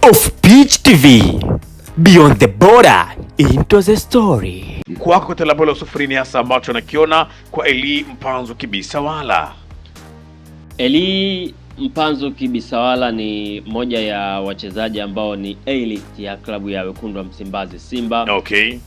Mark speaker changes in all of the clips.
Speaker 1: Off Pitch TV, beyond the border into the story.
Speaker 2: Kwako Kotelabolo Sufurini hasa ambacho nakiona kwa Eli Mpanzu Kibisawala.
Speaker 3: Eli Mpanzu Kibisawala ni moja ya wachezaji ambao ni A-list ya klabu ya Wekundu wa Msimbazi Simba.
Speaker 2: Okay.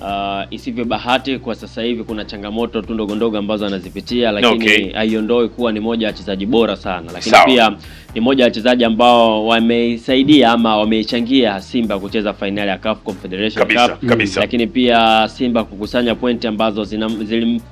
Speaker 3: Isivyo bahati kwa sasa hivi kuna changamoto tu ndogo ambazo anazipitia, lakini haiondoi kuwa ni moja ya wachezaji bora sana. Lakini pia ni moja ya wachezaji ambao wameisaidia ama wameichangia Simba kucheza finali ya CAF Confederation Cup.
Speaker 2: Kabisa.
Speaker 3: Lakini pia Simba kukusanya pointi ambazo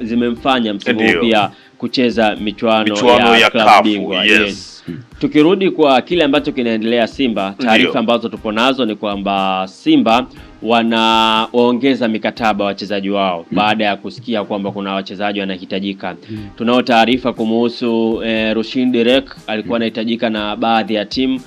Speaker 3: zimemfanya msimu huu pia kucheza michuano ya klabu bingwa.
Speaker 2: Yes.
Speaker 3: Tukirudi kwa kile ambacho kinaendelea Simba, taarifa ambazo tupo nazo ni kwamba Simba wanaongeza mikataba wachezaji wao baada ya kusikia kwamba kuna wachezaji wanahitajika. Tunao taarifa kumuhusu Rushin Derek alikuwa anahitajika na baadhi ya timu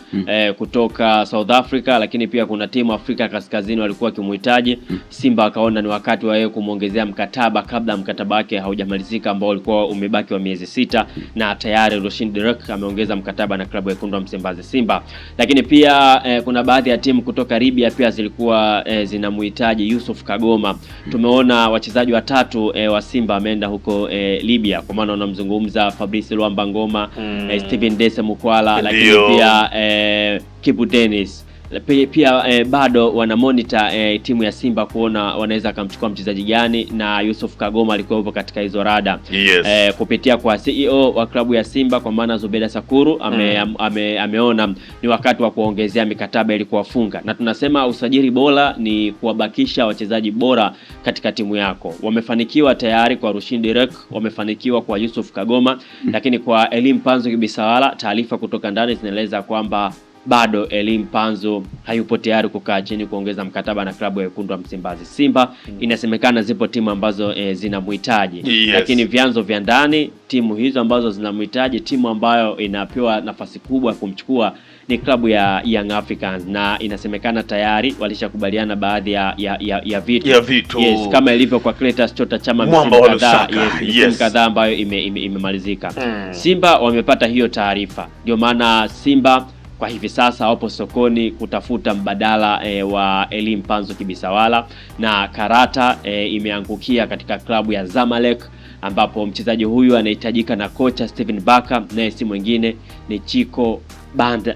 Speaker 3: kutoka South Africa, lakini pia kuna timu Afrika Kaskazini walikuwa kimhitaji. Simba akaona ni wakati wa yeye kumuongezea mkataba kabla mkataba wake haujamalizika ambao ulikuwa umebaki wa miezi 6, na tayari Rushin Derek ameongeza mkataba na klabu ya Wekundu wa Msimbazi Simba. Lakini pia kuna baadhi ya timu kutoka Libya pia zilikuwa zinamhitaji Yusuf Kagoma. Tumeona wachezaji watatu wa Simba wameenda huko Libya, kwa maana wanamzungumza Fabrice Luamba Ngoma, Steven Dese Mukwala, lakini pia Kibu Dennis. Pia bado wana monitor timu ya Simba kuona wanaweza kumchukua mchezaji gani, na Yusuf Kagoma alikuwa yupo katika hizo rada.
Speaker 2: Yes.
Speaker 3: Kupitia kwa CEO wa klabu ya Simba kwa maana Zubeda Sakuru ameona ni wakati wa kuongezea mikataba ili kuwafunga, na tunasema usajili bora ni kuwabakisha wachezaji bora katika timu yako. Wamefanikiwa tayari kwa Rushin Derek, wamefanikiwa kwa Yusuf Kagoma, lakini kwa Eli Mpanzu Kibisawala taarifa kutoka ndani zinaeleza kwamba bado Eli Mpanzu hayupo tayari kukaa chini kuongeza mkataba na klabu ya Wekundu wa Msimbazi Simba. Inasemekana zipo timu ambazo zinamhitaji.
Speaker 2: Yes.
Speaker 3: Lakini vyanzo vya ndani, timu hizo ambazo zinamhitaji, timu ambayo inapewa nafasi kubwa kumchukua ni klabu ya Young Africans, na inasemekana tayari walishakubaliana baadhi ya vitu. Yes, kama ilivyo kwa Clatous Chota Chama msimu kadhaa ambayo imemalizika. Simba wamepata hiyo taarifa. Ndio maana Simba kwa hivi sasa wapo sokoni kutafuta mbadala wa Eli Mpanzu Kibisawala, na karata imeangukia katika klabu ya Zamalek, ambapo mchezaji huyu anahitajika na kocha Steven Baka, naye si mwingine ni Chiko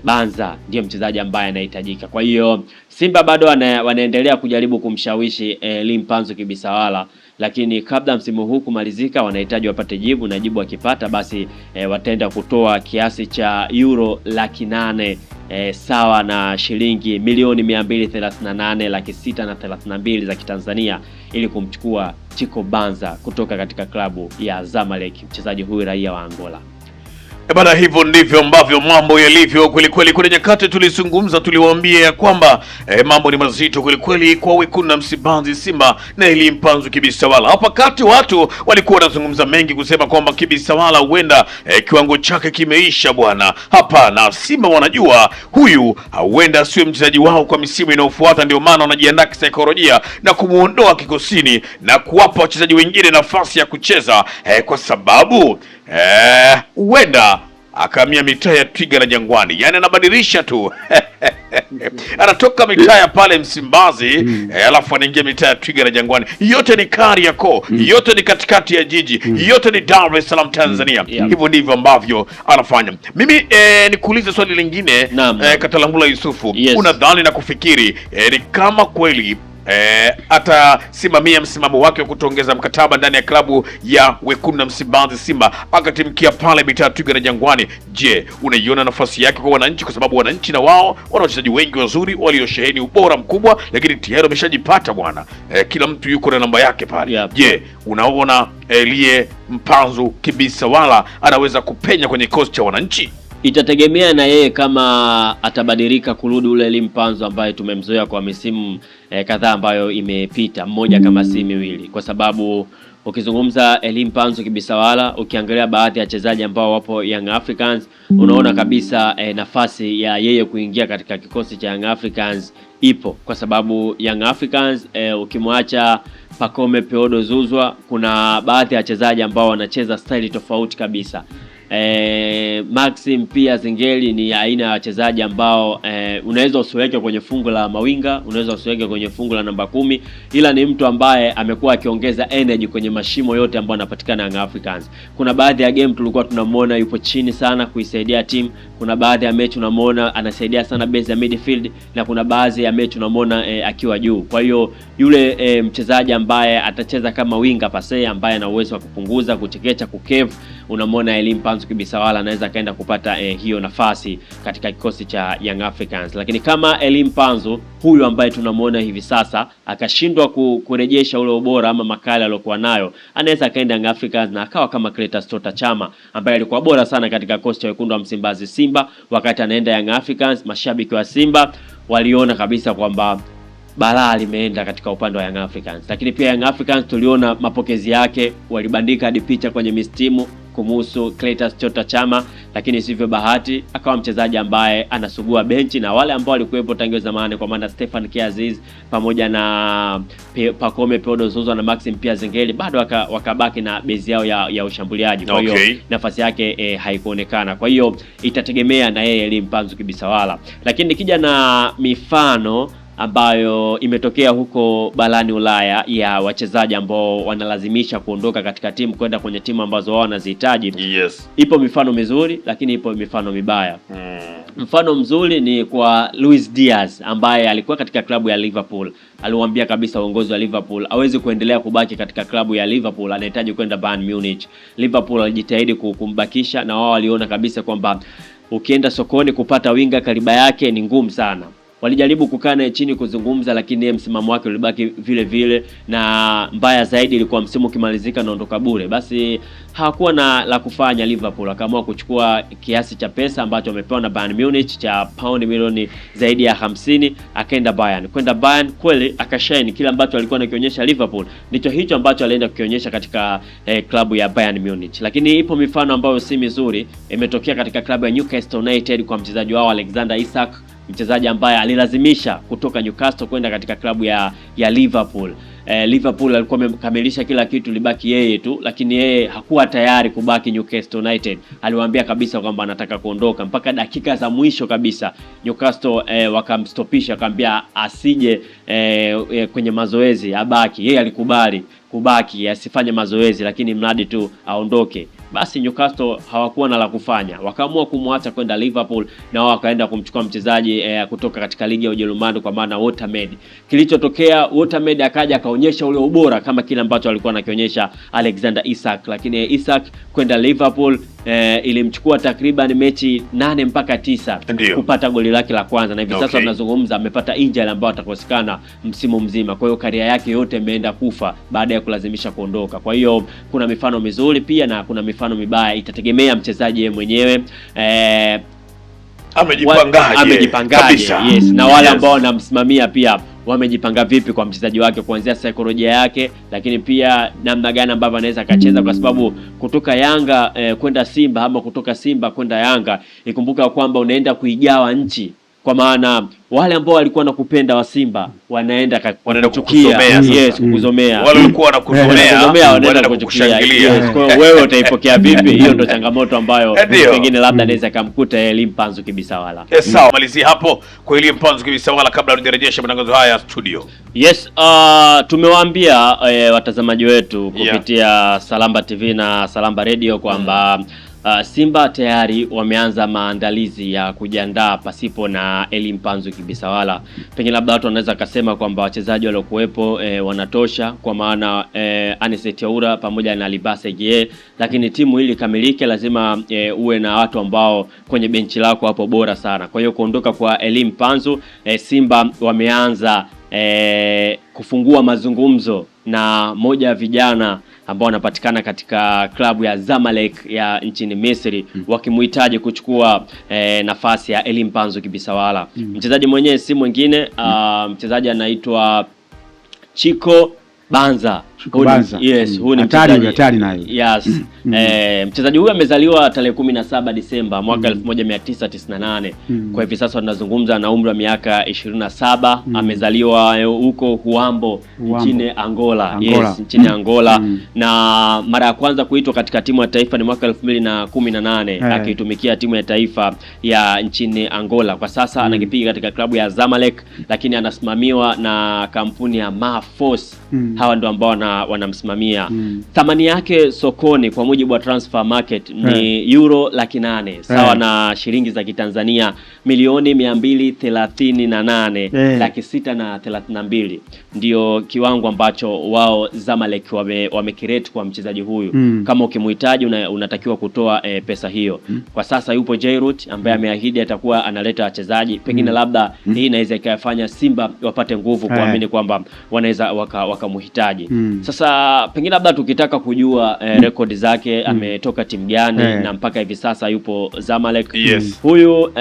Speaker 3: Banza, ndio mchezaji ambaye anahitajika. Kwa hiyo Simba bado wanaendelea kujaribu kumshawishi Eli Mpanzu Kibisawala, lakini kabla msimu huu kumalizika wanahitaji wapate jibu, na jibu wakipata basi wataenda kutoa kiasi cha euro 800,000 sawa na shilingi milioni 238,632 za Kitanzania ili kumchukua Chiko Banza kutoka katika klabu ya Zamalek, mchezaji huyu raia wa Angola.
Speaker 2: Bana, hivyo ndivyo ambavyo mambo yalivyo kweli. Kuna nyakati tulizungumza, tuliwaambia kwamba mambo ni mazito kweli kwa Wekundu wa Msimbazi Simba na Eli Mpanzu Kibisawala. Hapa kati watu walikuwa wanazungumza mengi kusema kwamba Kibisawala huenda kiwango chake kimeisha bwana. Hapana, Simba wanajua huyu huenda sio mchezaji wao kwa misimu inayofuata, ndio maana wanajiandaa kisaikolojia na kumuondoa kikosini na kuwapa wachezaji wengine nafasi ya kucheza kwa sababu huenda akamia mitaa ya Twiga na Jangwani. Yani anabadilisha tu anatoka mitaa ya pale Msimbazi alafu anaingia mitaa ya Twiga na Jangwani. Yote ni Kariakoo, yote ni katikati ya jiji, yote ni Dar es Salaam Tanzania. Hivyo ndivyo ambavyo anafanya. Mimi nikuulize swali lingine, Katalambula Yusufu.
Speaker 3: Yes. Unadhani
Speaker 2: na kufikiri ni kama kweli atasimamia msimamo wake wa kutoongeza mkataba ndani ya klabu ya Wekundu wa Msimbazi Simba akatimkia pale mitaa Twiga na Jangwani? Je, unaiona nafasi yake kwa wananchi? Kwa sababu wananchi na wao wana wachezaji wengi wazuri waliosheheni ubora mkubwa, lakini tayari wameshajipata bwana. Kila mtu yuko na namba yake pale. Je, unaona Eli Mpanzu Kibisawala anaweza kupenya kwenye kikosi cha wananchi?
Speaker 3: Itategemea na yeye kama atabadilika kurudi ule Eli Mpanzu ambaye tumemzoea kwa misimu kadhaa ambayo imepita, mmoja kama si miwili. Kwa sababu ukizungumza Eli Mpanzu Kibisawala, ukiangalia baadhi ya wachezaji ambao wapo Young Africans, unaona kabisa nafasi ya yeye kuingia katika kikosi cha Young Africans ipo, kwa sababu Young Africans ukimwacha Pacome Peodo Zuzwa, kuna baadhi ya wachezaji ambao wanacheza style tofauti kabisa. Maxim pia Zengeli ni aina ya wachezaji ambao unaweza usiweke kwenye fungu la mawinga, unaweza usiweke kwenye fungu la namba 10, ila ni mtu ambaye amekuwa akiongeza energy kwenye mashimo yote ambayo yanapatikana Young Africans. Kuna baadhi ya game tulikuwa tunamuona yupo chini sana kuisaidia timu, kuna baadhi ya mechi tunamuona anasaidia sana base ya midfield, na kuna baadhi ya mechi tunamuona akiwa juu. Kwa hiyo yule mchezaji ambaye atacheza kama winga pase, ambaye ana uwezo wa kupunguza, kuchekecha, kukevu, unamwona Elie Mpanzu Kibisawala anaweza kaenda kupata hiyo nafasi katika kikosi cha Young Africans. Lakini kama Elie Mpanzu huyu ambaye tunamuona hivi sasa akashindwa kurejesha ule ubora ama makali aliyokuwa nayo, anaweza kaenda Young Africans na akawa kama Clatous Chota Chama ambaye alikuwa bora sana katika kikosi cha wekundu wa Msimbazi Simba. Wakati anaenda Young Africans, mashabiki wa Simba waliona kabisa kwamba balaa limeenda katika upande wa Young Africans. Lakini pia Young Africans tuliona mapokezi yake, walibandika hadi picha kwenye mistimu kumuhusu Clatous Chota Chama, lakini sivyo bahati akawa mchezaji ambaye anasugua benchi, na wale ambao walikuwepo tangu zamani kwa maana Stefan Kiaziz pamoja na Pacome Peodo Zozo na Maxim pia Zengeli bado wakabaki na bezi yao ya ushambuliaji. Kwa hiyo nafasi yake haikuonekana. Kwa hiyo itategemea na yeye Elie Mpanzu Kibisawala. Lakini nikija na mifano ambayo imetokea huko barani Ulaya ya wachezaji ambao wanalazimisha kuondoka katika timu kwenda kwenye timu ambazo wao wanazihitaji.
Speaker 2: Yes.
Speaker 3: Ipo mifano mizuri lakini ipo mifano mibaya. Mfano mzuri ni kwa Luis Diaz ambaye alikuwa katika klabu ya Liverpool. Aliwaambia kabisa uongozi wa Liverpool hawezi kuendelea kubaki katika klabu ya Liverpool, anahitaji kwenda Bayern Munich. Liverpool walijitahidi kumbakisha, na wao waliona kabisa kwamba ukienda sokoni kupata winga kariba yake ni ngumu sana. Walijaribu kukaa naye chini kuzungumza, lakini yeye msimamo wake ulibaki vile vile, na mbaya zaidi ilikuwa msimu ukimalizika naondoka bure. Basi hakuwa na la kufanya. Liverpool akaamua kuchukua kiasi cha pesa ambacho amepewa na Bayern Munich cha paundi milioni zaidi ya 50, akaenda Bayern. Kwenda Bayern kweli akashine, kila ambacho alikuwa anakionyesha Liverpool ndicho hicho ambacho alienda kukionyesha katika klabu ya Bayern Munich. Lakini ipo mifano ambayo si mizuri imetokea katika klabu ya Newcastle United kwa mchezaji wao Alexander Isak, mchezaji ambaye alilazimisha kutoka Newcastle kwenda katika klabu ya Liverpool. Liverpool alikuwa amekamilisha kila kitu, libaki yeye tu, lakini yeye hakuwa tayari kubaki Newcastle United. Aliwaambia kabisa kwamba anataka kuondoka. Mpaka dakika za mwisho kabisa Newcastle wakamstopisha, akamwambia asije kwenye mazoezi, abaki. Yeye alikubali kubaki, asifanye mazoezi, lakini mradi tu aondoke. Basi Newcastle hawakuwa na la kufanya, wakaamua kumwacha kwenda Liverpool, na wao wakaenda kumchukua mchezaji kutoka katika ligi ya Ujerumani kwa maana Watermed. Kilichotokea, Watermed akaja akaonyesha ule ubora kama kile ambacho alikuwa anakionyesha Alexander Isak, lakini Isak kwenda Liverpool ilimchukua takriban mechi 8 mpaka 9 kupata goli lake la kwanza, na hivi sasa tunazungumza amepata injury ambayo atakosekana msimu mzima. Kwa hiyo career yake yote imeenda kufa baada ya kulazimisha kuondoka. Kwa hiyo kuna mifano mizuri pia na kuna mifano mibaya, itategemea mchezaji yeye mwenyewe amejipangaje. Yes, na wale ambao wanamsimamia pia wamejipanga vipi kwa mchezaji wake, kuanzia saikolojia yake, lakini pia namna gani ambavyo anaweza akacheza, kwa sababu kutoka Yanga kwenda Simba ama kutoka Simba kwenda Yanga, ikumbuka kwamba unaenda kuigawa nchi, kwa maana wale ambao walikuwa nakupenda wa Simba wanaenda kuchukia, kukuzomea.
Speaker 2: Wale walikuwa wanakuzomea wanaenda kukushangilia.
Speaker 3: Yes, kwa wewe utaipokea vipi? Hiyo ndio changamoto ambayo pengine labda anaweza kumkuta Elie Mpanzu Kibisawala.
Speaker 2: Yes, sawa. Malizia hapo kwa Elie Mpanzu Kibisawala kabla tujarejesha matangazo haya studio.
Speaker 3: Yes, tumewaambia watazamaji wetu kupitia Salamba TV na Salamba Radio kwamba Simba tayari wameanza maandalizi ya kujiandaa pasipo na Elie Mpanzu Kibisawala. Pengine labda watu wanaweza kusema kwamba wachezaji waliokuwepo wanatosha, kwa maana Anicet Yaura pamoja na Libase Gie, lakini timu hili kamilike lazima uwe na watu ambao kwenye benchi lako hapo bora sana. Kwa hiyo kuondoka kwa Elie Mpanzu, Simba wameanza kufungua mazungumzo na moja ya vijana ambao wanapatikana katika klabu ya Zamalek ya nchini Misri, wakimhitaji kuchukua nafasi ya Elie Mpanzu Kibisawala. Mchezaji mwenyewe si mwingine, mchezaji anaitwa Chico Banza Huu ni
Speaker 4: hatari nayo.
Speaker 3: Yes. Mchezaji huyu amezaliwa tarehe 17 Disemba mwaka 1998. Kwa hivi sasa tunazungumza na umri wa miaka 27. Amezaliwa huko Huambo nchini Angola. Yes, nchini Angola. Na mara ya kwanza kuitwa katika timu ya taifa ni mwaka 2018 akitumikia timu ya taifa ya nchini Angola. Kwa sasa anakipiga katika klabu ya Zamalek, lakini anasimamiwa na kampuni ya Marforce. Hawa ndio ambao wanamsimamia. Thamani yake sokoni kwa mujibu wa Transfer Market ni euro 800,000 sawa na shilingi za Kitanzania milioni 238,632. Ndio kiwango ambacho wao Zamalek wamekirate kwa mchezaji huyu. Kama ukimhitaji unatakiwa kutoa pesa hiyo. Kwa sasa yupo Jairut ambaye ameahidi atakuwa analeta wachezaji. Pengine labda hii inaweza ikafanya Simba wapate nguvu kuamini kwamba wanaweza wakamhitaji. Sasa pengine labda tukitaka kujua rekodi zake, ametoka timu gani na mpaka hivi sasa yupo Zamalek. Huyu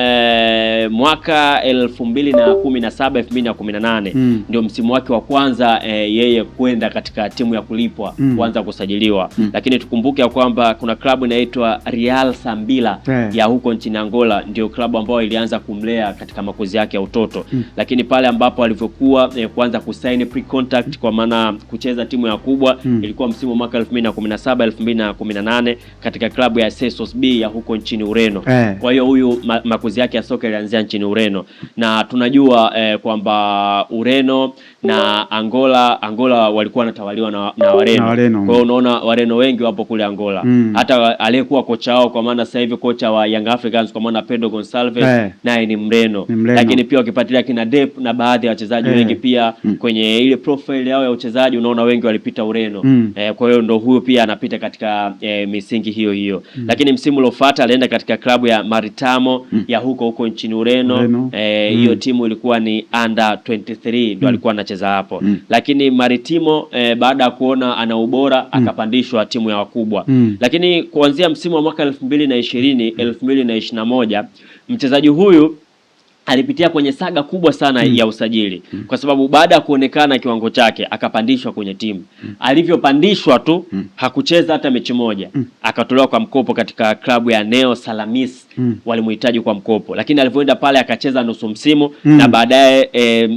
Speaker 3: mwaka 2017 2018 ndio msimu wake wa kwanza yeye kwenda katika timu ya kulipwa kuanza kusajiliwa. Lakini tukumbuke kwamba kuna klabu inaitwa Real Sambila ya huko nchini Angola, ndio klabu ambayo ilianza kumlea katika makuzi yake ya utoto. Lakini pale ambapo alivyokuwa kuanza kusign pre-contract kwa maana kucheza timu ya kubwa ilikuwa msimu mwaka 2017 2018 katika klabu ya Sesos B ya huko nchini Ureno. Kwa hiyo huyu makuzi yake ya soka ilianzia nchini Ureno, na tunajua kwamba Ureno na Angola walikuwa wanatawaliwa na Wareno. Kwa hiyo unaona Wareno wengi wapo kule Angola. Hata aliyekuwa kocha wao kwa maana sasa hivi kocha wa Young Africans kwa maana Pedro Gonçalves naye ni Mreno. Lakini pia ukifuatilia kina Dep na baadhi ya wachezaji wengi pia kwenye ile profile yao ya uchezaji unaona wengi walipita Ureno. Kwa hiyo ndo huyo pia anapita katika misingi hiyo. Lakini msimu uliofuata alienda katika klabu ya Maritamo ya huko nchini Ureno. Hiyo timu ilikuwa ni under 23 ndo alikuwa anacheza hapo. Lakini Maritimo baada ya kuona ana ubora akapandishwa timu ya wakubwa. Lakini kuanzia msimu wa mwaka 2020 2021 mchezaji huyu alipitia kwenye saga kubwa sana ya usajili kwa sababu baada ya kuonekana kiwango chake akapandishwa kwenye timu. Alivyopandishwa tu hakucheza hata mechi moja. Akatolewa kwa mkopo katika klabu ya Neo Salamis. Walimhitaji kwa mkopo, lakini alivyoenda pale akacheza nusu msimu na baadaye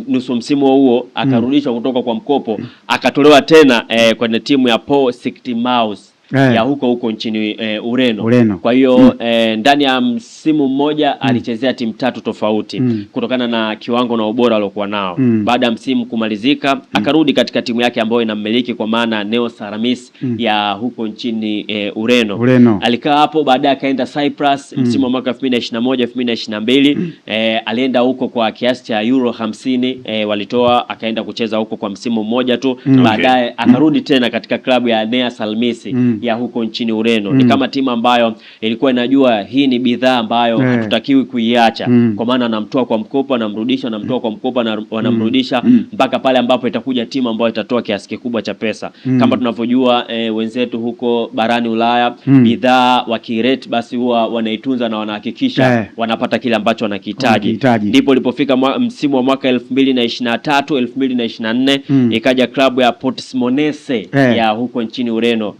Speaker 3: nusu msimu huo akarudishwa kutoka kwa mkopo, akatolewa tena kwenye timu ya Portimao ya huko nchini Ureno. Kwa hiyo ndani ya msimu mmoja alichezea timu 3 tofauti kutokana na kiwango na ubora aliokuwa nao. Baada ya msimu kumalizika akarudi katika timu yake ambayo inammiliki kwa maana Neo Salamis ya huko nchini Ureno. Alikaa hapo, baadaye akaenda Cyprus msimu wa mwaka 2021 2022. Alienda huko kwa kiasi cha euro 50 walitoa, akaenda kucheza huko kwa msimu mmoja tu. Baadaye akarudi tena katika klabu ya Nea Salamis ya huko nchini Ureno. Ni kama timu ambayo ilikuwa inajua hii ni bidhaa ambayo hatutakiwi kuiacha. Kwa maana anamtoa kwa mkopo, anamrudisha, anamtoa kwa mkopo na wanamrudisha mpaka pale ambapo itakuja timu ambayo itatoa kiasi kikubwa cha pesa. Kama tunavyojua wenzetu huko barani Ulaya bidhaa wakirate basi huwa wanaitunza na wanahakikisha wanapata kile ambacho wanakihitaji. Ndipo ilipofika msimu wa mwaka 2023 2024 ikaja klabu ya Portimonense ya huko nchini Ureno.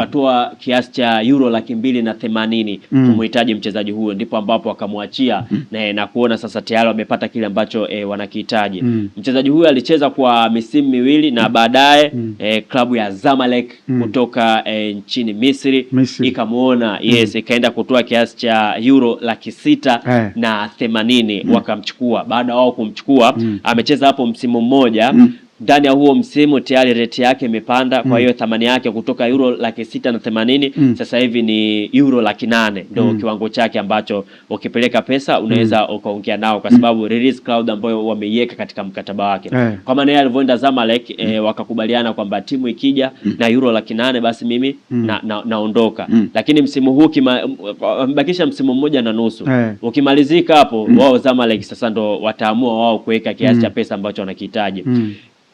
Speaker 3: Wakatoa kiasi cha euro 280,000 kumhitaji mchezaji huyo, ndipo ambapo akamwachia na kuona sasa tayari wamepata kile ambacho wanakihitaji. Mchezaji huyo alicheza kwa misimu miwili na baadaye klabu ya Zamalek kutoka nchini Misri ikamuona ikaenda kutoa kiasi cha euro 680,000 wakamchukua. Baada wao kumchukua amecheza hapo msimu mmoja. Ndani ya huo msimu tayari rate yake imepanda. Kwa hiyo thamani yake kutoka euro 680,000 sasa hivi ni euro 800,000 ndio kiwango chake ambacho ukipeleka pesa unaweza ukaongea nao kwa sababu release clause ambayo wameiweka katika mkataba wake. Kwa maana yeye alivyoenda Zamalek wakakubaliana kwamba timu ikija na euro 800,000 basi mimi naondoka. Lakini msimu huu mbakisha msimu mmoja na nusu. Ukimalizika hapo wao Zamalek sasa ndo wataamua wao kuweka kiasi cha pesa ambacho wanakihitaji.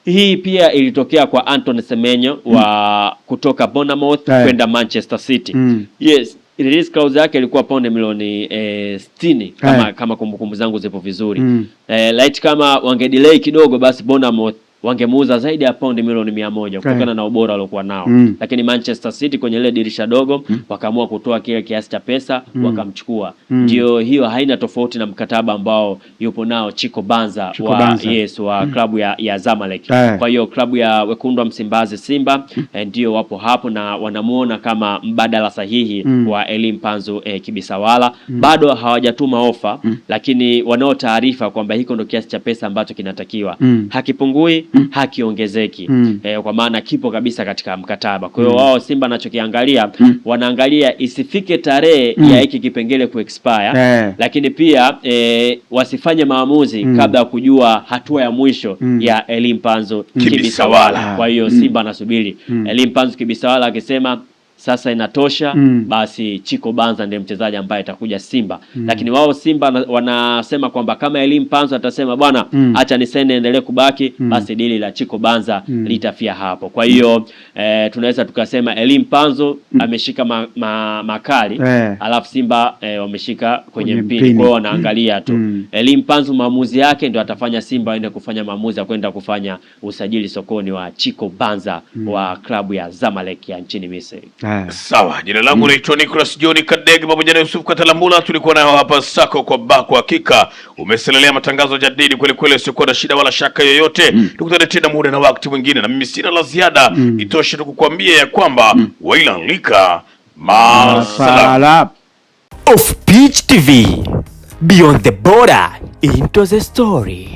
Speaker 3: Hii pia ilitokea kwa Antoine Semenyo wa kutoka Bournemouth kwenda Manchester City. Yes, release clause yake ilikuwa pauni milioni 60 kama kumbukumbu zangu zipo vizuri. Light kama wangedelay kidogo basi Bournemouth wangemuuza zaidi ya paundi milioni 100 kutokana na ubora waliokuwa nao. Lakini Manchester City kwenye ile dirisha dogo wakaamua kutoa kile kiasi cha pesa wakamchukua. Ndio hiyo haina tofauti na mkataba ambao yupo nao Chico Banza wa klabu ya Zamalek. Kwa hiyo klabu ya wekundu wa Msimbazi Simba ndio wapo hapo na wanamuona kama mbadala sahihi wa Elie Mpanzu Kibisawala. Bado hawajatuma ofa, lakini wanao taarifa kwamba hiko ndio kiasi cha pesa ambacho kinatakiwa. Hakipungui, hakiongezeki. Kwa maana kipo kabisa katika mkataba. Kwa hiyo wao Simba anachokiangalia, wanaangalia isifike tarehe ya hiki kipengele expire, lakini pia wasifanye maamuzi kabla ya kujua hatua ya mwisho ya Elie Mpanzu Kibisawala. Kwa hiyo Simba anasubiri Elie Mpanzu Kibisawala akisema sasa inatosha, basi Chico Banza ndiye mchezaji ambaye atakuja Simba. Lakini wao Simba wanasema kwamba kama Elie Mpanzu atasema bwana acha nisende endelee kubaki, basi dili la Chico Banza litafia hapo. Kwa hiyo tunaweza tukasema Elie Mpanzu ameshika makali, alafu Simba wameshika kwenye mpini. Kwa hiyo wanaangalia tu Elie Mpanzu maamuzi yake ndio atafanya Simba aende kufanya maamuzi ya kwenda kufanya usajili sokoni wa Chico Banza wa klabu ya Zamalek ya nchini Misri.
Speaker 2: Sawa, jina langu naitwa Nicholas John Kadege pamoja na Yusuf Katalambula. Tulikuwa nayo hapa sako kwa bako. Hakika umeselelea matangazo jadidi kweli kweli, sio na shida wala shaka yoyote. Tukutane tena muda na wakati mwingine, na mimi sina la ziada. Itoshe tu kukuambia ya kwamba wailalika masala.
Speaker 1: Off Pitch TV, beyond the border into the story.